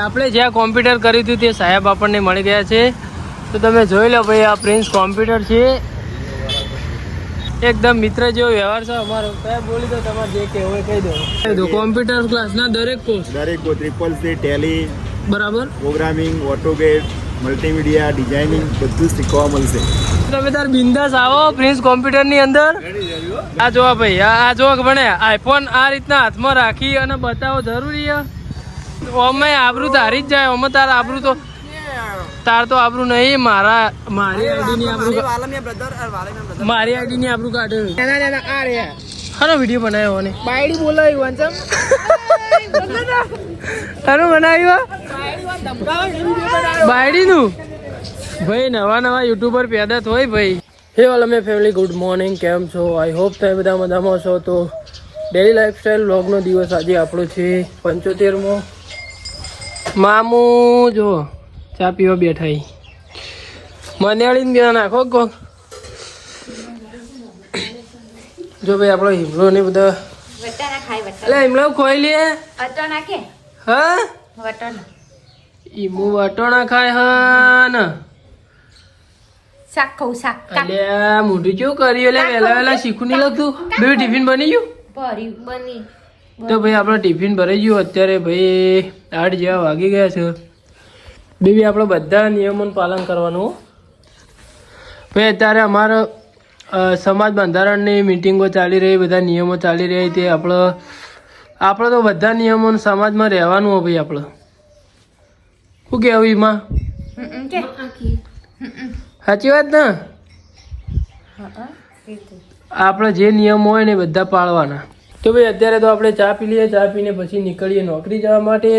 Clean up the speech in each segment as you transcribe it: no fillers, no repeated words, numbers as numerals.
આપણે જ્યાં કોમ્પ્યુટર કર્યું હતું તે સાહેબ આપણને મળી ગયા છે, તો તમે જોઈ લો ભાઈ. આ પ્રિન્સ કોમ્પ્યુટર છે, એકદમ મિત્ર જેવો વ્યવહાર છે અમારો. સાહેબ બોલી દો, તમારે જે કહેવું હોય કહી દો. કોમ્પ્યુટર ક્લાસના દરેક કોર્સ ટ્રિપલ સી, ટેલી, બરાબર, પ્રોગ્રામિંગ, ઓટોકેડ, મલ્ટીમીડિયા, ડિઝાઇનિંગ બધું શીખવા મળશે. તમે તાર બિંદાસ આવો પ્રિન્સ કોમ્પ્યુટર ની અંદર. આ જોવા ભાઈ, આ જોવા ભણે આઈફોન આ રીતના હાથમાં રાખી અને બતાવો જરૂરી છે. ઓમે આબરૂ તારી જ જાય. ઓમે તાર આબરૂ તો તાર તો આબરૂ નહીં, મારી આઈડી ની આબરૂ, મારી આઈડી ની આબરૂ કાઢે. હાનો વિડીયો બનાવ્યો ને બાયડી બોલાવી વાંચમ હાનો બનાવ્યો બાયડી નું. ભાઈ નવા નવા યુટ્યુબર પેદા હોય ભાઈ. હે ઓલ અમે ફેમિલી, ગુડ મોર્નિંગ, કેમ છો? આઈ હોપ તમે બધા મજામાં છો. તો ડેલી લાઈફસ્ટાઈલ વ્લોગનો દિવસ આજે આપણો છે 75મો. મામું જો ચા પીવા બેઠા, મને અડીને ગયા નાખો કોક. જો ભાઈ આપણો હિમલો ને બધા એટલે હિમલો ખોઈ લે. હા ઈમુ વટોણા ખાય હા ને શાક ખાઉં શાક. અલ્યા મોઢું કેવું કર્યું? એટલે વહેલા વહેલા શીખું નહીં લાગતું. બે ટિફિન બની ગયું? બની. તો ભાઈ આપણે ટિફિન ભરાઈ ગયું. અત્યારે ભાઈ 8 જેવા વાગી ગયા છે. બેબી આપણે બધા નિયમોનું પાલન કરવાનું. ભાઈ અત્યારે અમારા સમાજ બંધારણની મિટિંગો ચાલી રહી, બધા નિયમો ચાલી રહી. તે આપણે તો બધા નિયમોનું સમાજમાં રહેવાનું હોય ભાઈ. આપણે શું કહેવું એમાં? સાચી વાત ને? આપણે જે નિયમો હોય ને બધા પાળવાના. તો ભાઈ અત્યારે તો આપણે ચા પી લઈએ. ચા પીને પછી નીકળીએ નોકરી જવા માટે.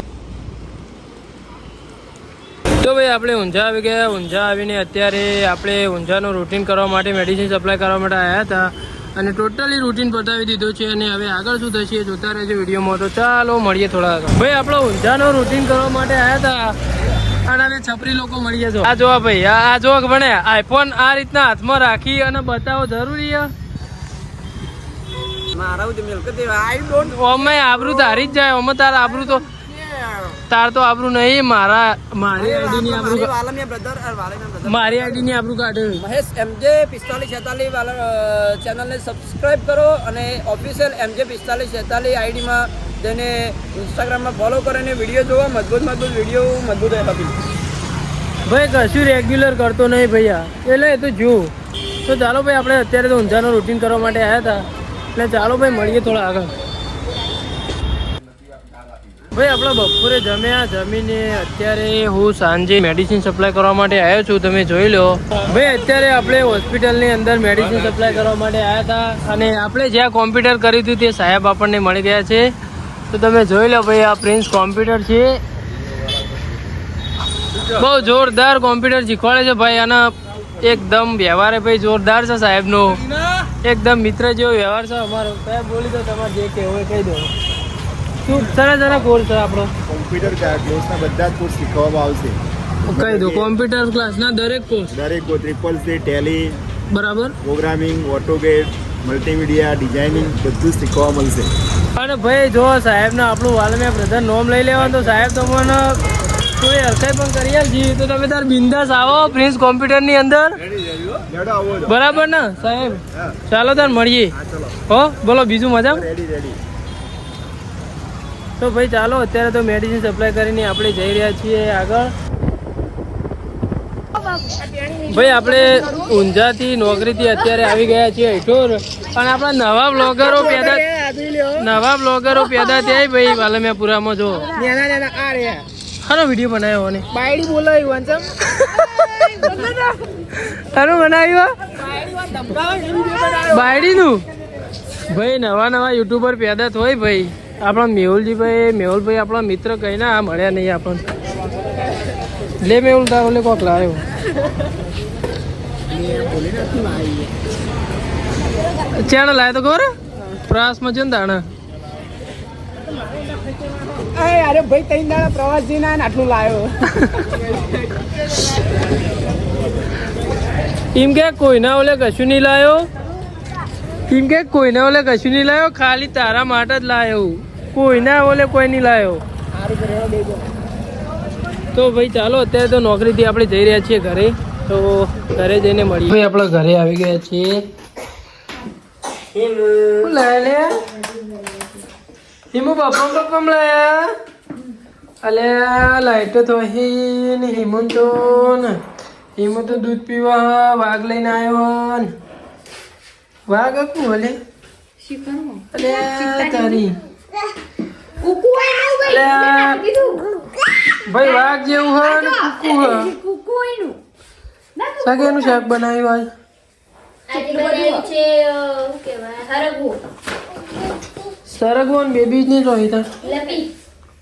તો ભાઈ આપણે ઊંઝા આવી ગયા. ઊંઝા આવીને અત્યારે આપણે ઊંઝાનું રૂટીન કરવા માટે, મેડિસિન સપ્લાય કરવા માટે આવ્યા હતા અને ટોટલી રૂટીન પતાવી દીધું છે. અને હવે આગળ શું થશે જોતા રહેજો વિડીયોમાં. તો ચાલો મળીએ થોડા આગળ. ભાઈ આપણે ઊંઝાનું રૂટીન કરવા માટે આવ્યા હતા અને હવે છપરી લોકો મળી જશો. આ જોવા ભાઈ, આ જોવા ભણે આઈફોન આ રીતના હાથમાં રાખી અને બતાવો જરૂરી છે. ઓમે આબરૂ તારી જ જાય. ઓમે તાર આબરૂ તો તાર તો આબરૂ નહીં, મારી આઈડી ની આબરૂ, મારી આઈડી ની આબરૂ કાઢે. મહેશ MJ 4546 વાળા ચેનલને સબસ્ક્રાઇબ કરો અને ઓફિશિયલ MJ 4546 આઈડીમાં તેને ઇન્સ્ટાગ્રામમાં ફોલો કરો અને વિડીયો જોવા. મજબૂત વિડીયો મજબૂત આપી. ભાઈ કશું રેગ્યુલર કરતો નહીં ભૈયા, એટલે એ તો જો. તો ચાલો ભાઈ આપણે અત્યારે તો ઊંઝાનું રૂટીન કરવા માટે આવ્યા હતા, એટલે ચાલો ભાઈ મળીએ થોડા આગળ. ભાઈ આપણે બપોરે જમીને અત્યારે હું સાંજે મેડિસિન સપ્લાય કરવા માટે આવ્યો છું. તમે જોઈ લો ભાઈ, અત્યારે આપણે હોસ્પિટલની અંદર મેડિસિન સપ્લાય કરવા માટે આવ્યા હતા અને આપણે જ્યાં કોમ્પ્યુટર કર્યું હતું તે સાહેબ આપણને મળી ગયા છે. તો તમે જોઈ લો ભાઈ, આ પ્રિન્સ કોમ્પ્યુટર છે, બહુ જોરદાર કોમ્પ્યુટર શીખવાડે છે ભાઈ. આના એકદમ વ્યવહાર ભાઈ જોરદાર છે સાહેબનો, એકદમ મિત્ર જેવો વ્યવહાર છે અમારો. સાહેબ બોલી દો, તમારે જે કહેવું હોય કહી દો. શું સરસ કોર્સ છે આપણો કોમ્પ્યુટર ક્લાસના બધા જ કોર્સ શીખવામાં આવશે. કહી દો. કોમ્પ્યુટર ક્લાસના દરેક કોર્સ, ટ્રિપલ સી, ટેલી, બરાબર, પ્રોગ્રામિંગ, ઓટોકેડ, મલ્ટીમીડિયા, ડિઝાઇનિંગ બધું શીખવા મળશે. અને ભાઈ જો સાહેબને આપણું વાલમે બ્રધર નોમ લઈ લેવાનું તો સાહેબ તમને કોઈ હરખાઈ પણ કરી આલજી. તો તમે તાર બિંદાસ આવો પ્રિન્સ કોમ્પ્યુટર ની અંદર. બરાબર ને સાહેબ? ચાલો તાર મળીએ. હો બોલો બીજું મજા? તો ભાઈ ચાલો અત્યારે તો મેડિસિન સપ્લાય કરીને આપણે જઈ રહ્યા છીએ આગળ. ભાઈ આપણે ઊંઝાથી નોકરીથી અત્યારે આવી ગયા છીએ ઈઠોર. અને આપણા નવા બ્લોગરો પેદા થયા ભાઈ વાલમિયાપુરામાં. જો હાનો વિડીયો બનાવ્યો ને બાયડી બોલાવી વાંચમ હાનો બનાવ્યો બાયડી નું. ભાઈ નવા નવા યુટ્યુબર પેદા હોય ભાઈ. આપણા મેહુલભાઈ આપણા મિત્ર કહીને આ મળ્યા નહીં આપણને. લે મેહુલ તારો કોક લાવ્યો. ચાણ લાવ્યો તો ખબર પ્રવાસમાં છે ને દાણા. અરે ભાઈ 3 દાડા પ્રવાસ જઈને આટલું લાવ્યો. એમ કે કોઈના ઓલે કશું નહીં લાવ્યો. ખાલી તારા માટે જ લાવ્યો. કોઈના ઓલે કોઈ નહીં લાવ્યો. તો ભાઈ ચાલો અત્યારે તો નોકરીથી આપણે જઈ રહ્યા છીએ ઘરે, તો ઘરે જઈને મળીએ. ભાઈ આપણે ઘરે આવી ગયા છીએ. શું લાયા લે હિમુ? પપ્પા લાયા. અલ્યા લાઈટો તો ને હિમુ તો દૂધ પીવા વાઘ લઈને આવ્યો ને. વાઘ હતું ભલે અલ્યા તારી. ભાઈ વાઘ જેવું હોય ને કુકુ હોય. સગેનું શાક બનાવ્યું સરગવો ને બેબી જ નહીં રોહિતા.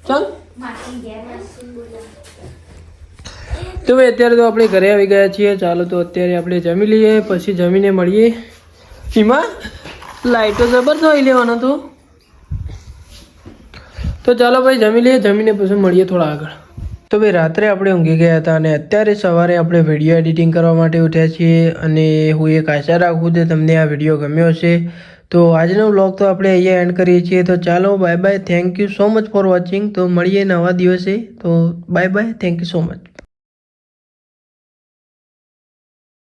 ચાલ તો ભાઈ અત્યારે તો આપણે ઘરે આવી ગયા છીએ. ચાલો તો અત્યારે આપણે જમી લઈએ, પછી જમીને મળીએ. એમાં લાઈટો જબર થઈ લેવાનો તો ચાલો ભાઈ જમી લઈએ, જમીને પછી મળીએ થોડા આગળ. તો ભાઈ રાત્રે આપણે ઊંઘી ગયા હતા અને અત્યારે સવારે આપણે વિડીયો એડિટિંગ કરવા માટે ઉઠ્યા છીએ. અને હું એક આશા રાખું કે તમને આ વિડીયો ગમ્યો હશે. તો આજનો વ્લોગ તો આપણે અહીંયા એન્ડ કરીએ છીએ. તો ચાલો bye bye, thank you so much for watching. તો મળીએ નવા દિવસે. તો bye bye, thank you so much.